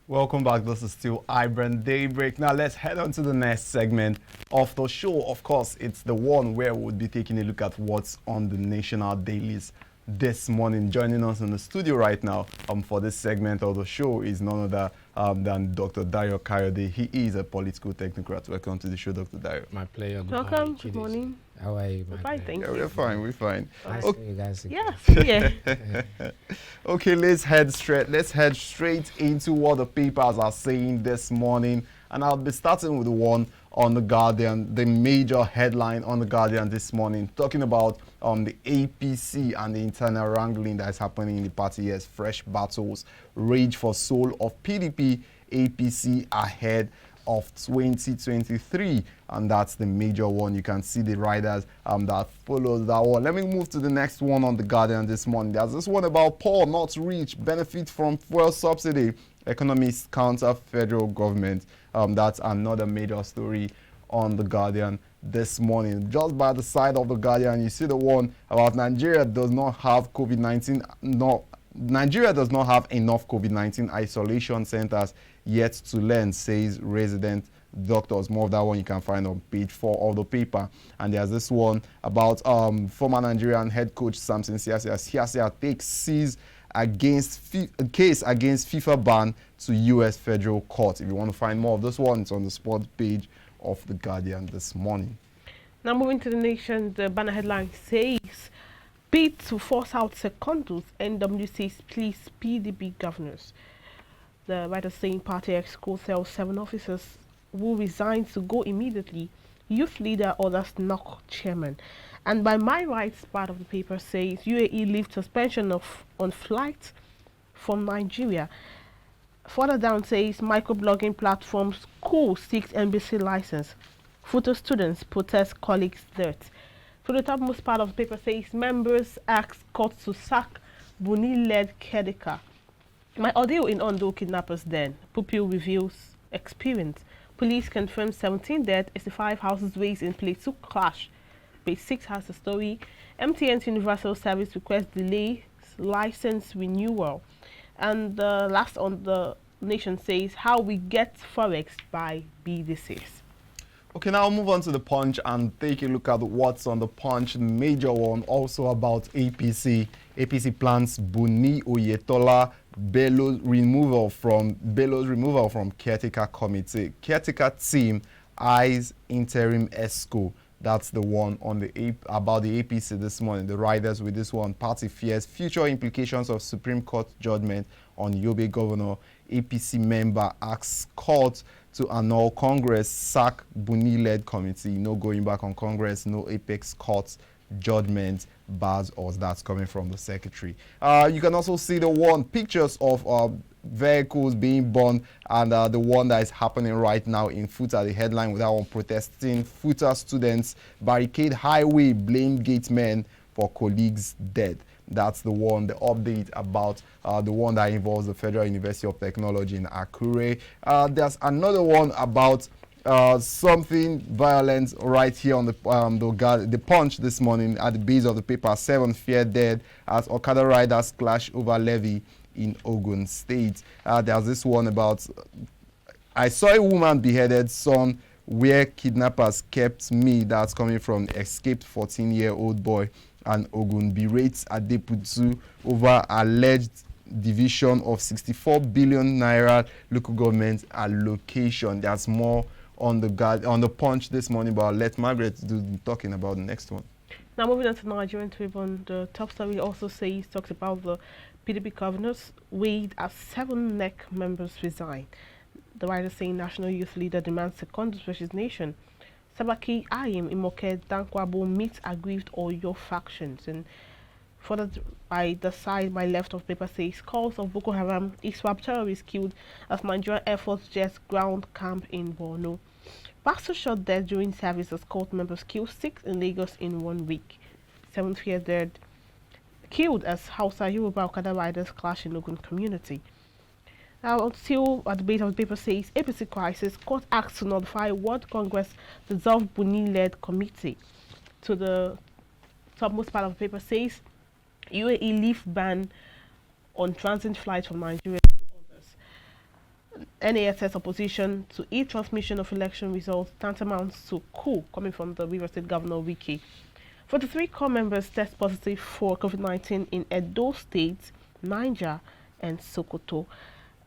Welcome back. This is still iBrand Daybreak. Now let's head on to the next segment of the show. Of course, it's the one where we'll be taking a look at what's on the national dailies this morning. Joining us in the studio right now for this segment of the show is none other than Dr. Dayo Kayode. He is a political technocrat. Welcome to the show, Dr. Dayo. My pleasure. Welcome. Good morning. How are you? We're fine, thank you. We're fine. We're fine. Nice to see you guys again. Yes. Yeah. Okay, let's head straight into what the papers are saying this morning, and I'll be starting with the one on the Guardian, the major headline on the Guardian this morning, talking about the APC and the internal wrangling that is happening in the party as fresh battles rage for soul of PDP APC ahead of 2023, and that's the major one. You can see the riders that follows that one. Let me move to the next one on the Guardian this morning. There's this one about poor not rich benefit from fuel subsidy. Economists counter federal government. That's another major story on the Guardian this morning. Just by the side of the Guardian, you see the one about Nigeria does not have COVID-19. Nigeria does not have enough COVID-19 isolation centers yet to lend, says resident doctors. More of that one you can find on page 4 of the paper. And there's this one about former Nigerian head coach Samson Siasia. Siasia takes case against FIFA ban to U.S. federal court. If you want to find more of this one, it's on the sports page of the Guardian this morning. Now moving to the Nation, the banner headline says, bid to force out secondos, NWC's please PDP governors. The writer saying party exco tells 7 officers who resigned to go immediately. Youth leader orders knock chairman. And by my rights, part of the paper says UAE lifts suspension on flights from Nigeria. Further down says microblogging platform school seeks embassy license. Photo students protest colleagues' death. For the topmost part of the paper says members ask court to sack Buni-led caretaker. My audio in Ondo kidnappers den. Pupil reveals experience. Police confirm 17 dead, 85 houses raised in Plateau clash. Page 6 has the story. MTN's Universal Service request delays license renewal. And the last on the Nation says how we get forex by BDCs. Okay, now I'll move on to the Punch and take a look at what's on the Punch. The major one also about APC. APC plans Buni Oyetola Bello's removal from caretaker committee. Caretaker team eyes interim ESCO. That's the one on about the APC this morning. The riders with this one. Party fears future implications of Supreme Court judgment on Yobe governor. APC member asks court to annul Congress, sack Buni-led committee. No going back on Congress, no apex court judgment, bars or that's coming from the secretary. You can also see the one pictures of vehicles being burned, and the one that is happening right now in Futa, the headline with that one protesting Futa students barricade highway, blame gate men for colleagues dead. That's the one, the update about the one that involves the Federal University of Technology in Akure. There's another one about something violent right here on the Punch this morning at the base of the paper. 7 feared dead as Okada riders clash over levy in Ogun State. There's this one about I saw a woman beheaded, son where kidnappers kept me. That's coming from escaped 14-year-old boy. And Ogun berates Adeputu over alleged division of 64 billion naira local government allocation. There's more on the Punch this morning, but I'll let Margaret do the talking about the next one. Now moving on to Nigerian Tribune, the top story also talks about the PDP governors weighed as 7 NEC members resign. The writer saying national youth leader demands secondos versus nation. Sabaki Ayim Imoke Dankwabo meets aggrieved Oyo factions. And further by the side, my left of paper says calls of Boko Haram, ISWAP terrorists killed as Nigerian Air Force jets ground camp in Borno. Pastor shot dead during service as cult members killed 6 in Lagos in 1 week. 7 feared dead killed as Hausa Yoruba Okada riders clash in Ogun community. Now, still at the base of the paper says APC crisis, court acts to notify World Congress dissolved Buni-led committee. To the topmost part of the paper says UAE lift ban on transit flights from Nigeria. NASS opposition to e-transmission of election results tantamounts to coup, coming from the Rivers State Governor Wiki. 43 core members test positive for COVID-19 in Edo State, Niger, and Sokoto.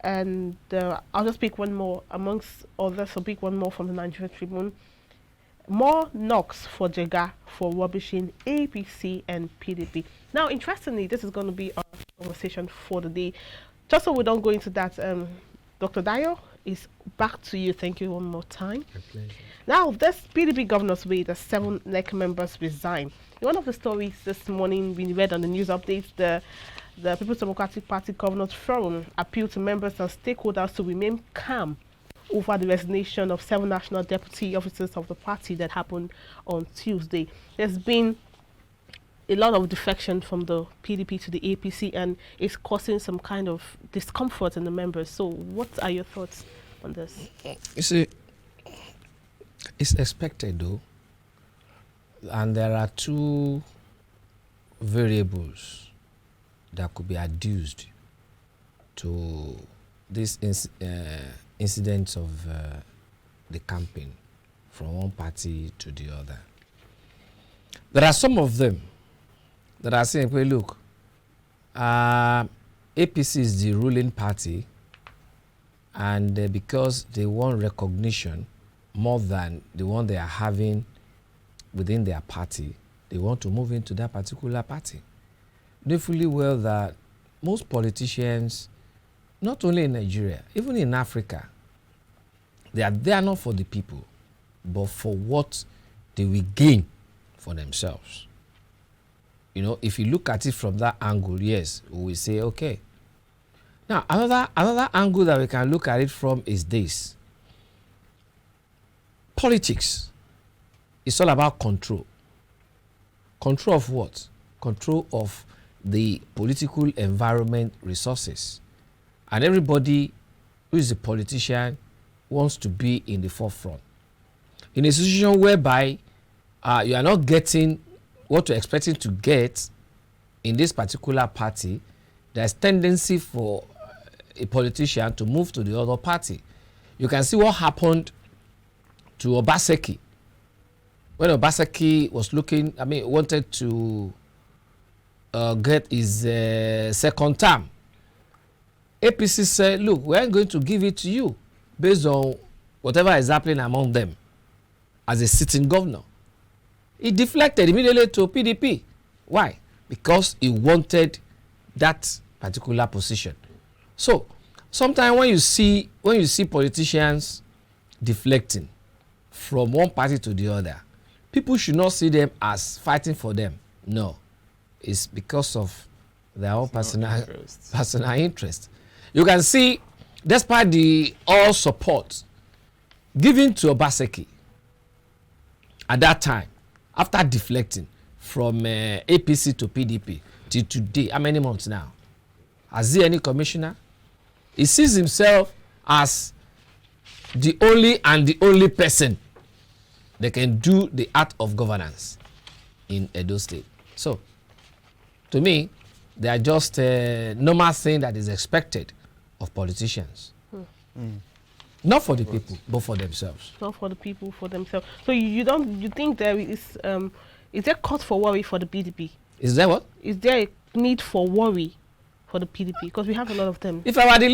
And I'll just pick one more amongst others. I'll pick one more from the Nigerian Tribune. More knocks for Jega for rubbishing APC and PDP. Now, interestingly, this is going to be our conversation for the day. Just so we don't go into that, Dr. Dayo is back to you. Thank you one more time. My pleasure. Now, this PDP governor's way, the 7 NEC members resign. In one of the stories this morning we read on the news updates, the People's Democratic Party Governors Forum appealed to members and stakeholders to remain calm over the resignation of 7 national deputy officers of the party that happened on Tuesday. There's been a lot of defection from the PDP to the APC, and it's causing some kind of discomfort in the members. So what are your thoughts on this? You see, it's expected though, and there are 2 variables that could be adduced to this incidents of the campaign from one party to the other. There are some of them that are saying, well, look, APC is the ruling party, and because they want recognition more than the one they are having within their party, they want to move into that particular party. They fully well that most politicians, not only in Nigeria, even in Africa, they are there not for the people, but for what they will gain for themselves. You know, if you look at it from that angle, yes, we will say, okay. Now, another angle that we can look at it from is this. Politics is all about control. Control of what? Control of the political environment resources. And everybody who is a politician wants to be in the forefront. In a situation whereby you are not getting what you're expecting to get in this particular party, there's tendency for a politician to move to the other party. You can see what happened to Obaseki. When Obaseki was wanted to get his second term, APC said, look, we are going to give it to you based on whatever is happening among them as a sitting governor. He deflected immediately to PDP. Why? Because he wanted that particular position. So sometimes when you see politicians deflecting from one party to the other, people should not see them as fighting for them. No, it's because of their own personal interest. You can see, despite the all support given to Obaseki at that time, after deflecting from APC to PDP till today, how many months now? Has he any commissioner? He sees himself as the only person that can do the art of governance in Edo State. So, to me, they are just a normal thing that is expected of politicians. Not for the people, but for themselves. Not for the people, for themselves. So you think there is there cause for worry for the PDP? Is there what? Is there a need for worry for the PDP? Because we have a lot of them. If I were the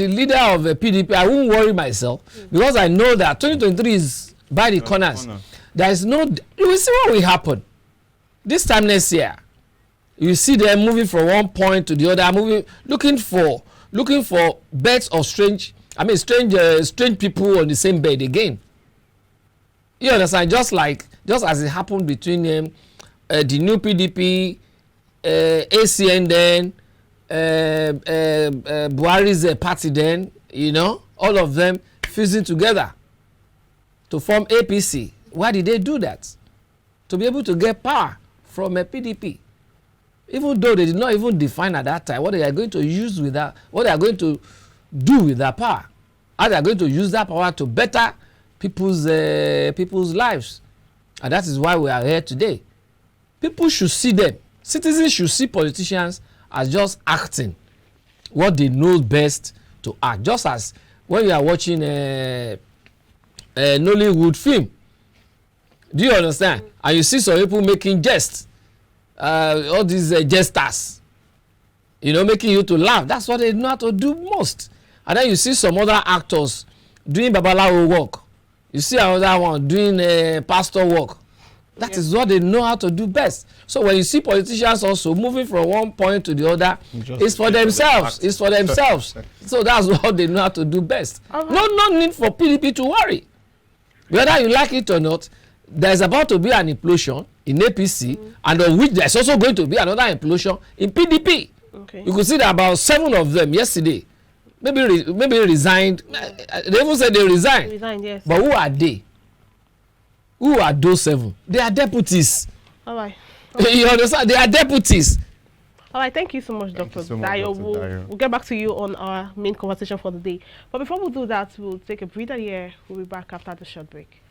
leader of the PDP, I wouldn't worry myself because I know that 2023 is by the corners. There is no. You will see what will happen this time next year. You see them moving from one point to the other, looking for beds of strange people on the same bed again. You understand? Just as it happened between the new PDP, ACN then, Buhari's party then, you know, all of them fusing together to form APC. Why did they do that? To be able to get power from a PDP. Even though they did not even define at that time what they are going to use with that, what they are going to do with that power. How they are going to use that power to better people's lives. And that is why we are here today. People should see them. Citizens should see politicians as just acting what they know best to act. Just as when you are watching a Nollywood film, do you understand? And you see some people making jests, all these jesters, you know, making you to laugh. That's what they know how to do most. And then you see some other actors doing babalawo work. You see another one doing pastor work. That is what they know how to do best. So when you see politicians also moving from one point to the other, it's for themselves. It's for themselves. So that's what they know how to do best. No need for PDP to worry. Whether you like it or not, there's about to be an implosion in APC, and of which there's also going to be another implosion in PDP. Okay. You could see that about 7 of them yesterday maybe resigned. They even said they resigned. Resigned, yes. But who are they? Who are those 7? They are deputies. All right. You understand? They are deputies. All right, thank you so much, Dr. Dayo. We'll get back to you on our main conversation for the day. But before we do that, we'll take a breather here. We'll be back after the short break.